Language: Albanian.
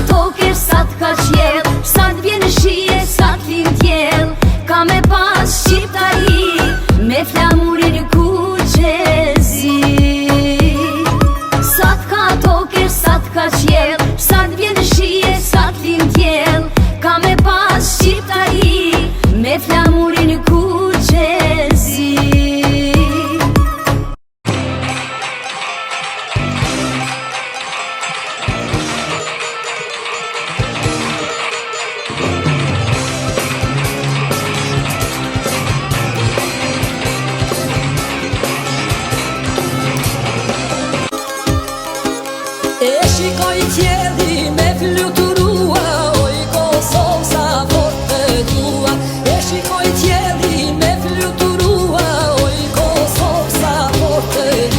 toke, sa t'ka qjell, sa t'vjen shije, sa t'lin tjell. Ka me pas shqiptari, me flamurin kuqezi. Sa t'ka toke, sa t'ka qjell, sa t'vjen shije, sa t'lin tjell. Ka me pas shqiptari, me flamurin kuqezi. E shikoj tjeli me fluturua, oj Kosovë sa fort të dua. E shikoj tjeli me fluturua, oj Kosovë sa fort të dua.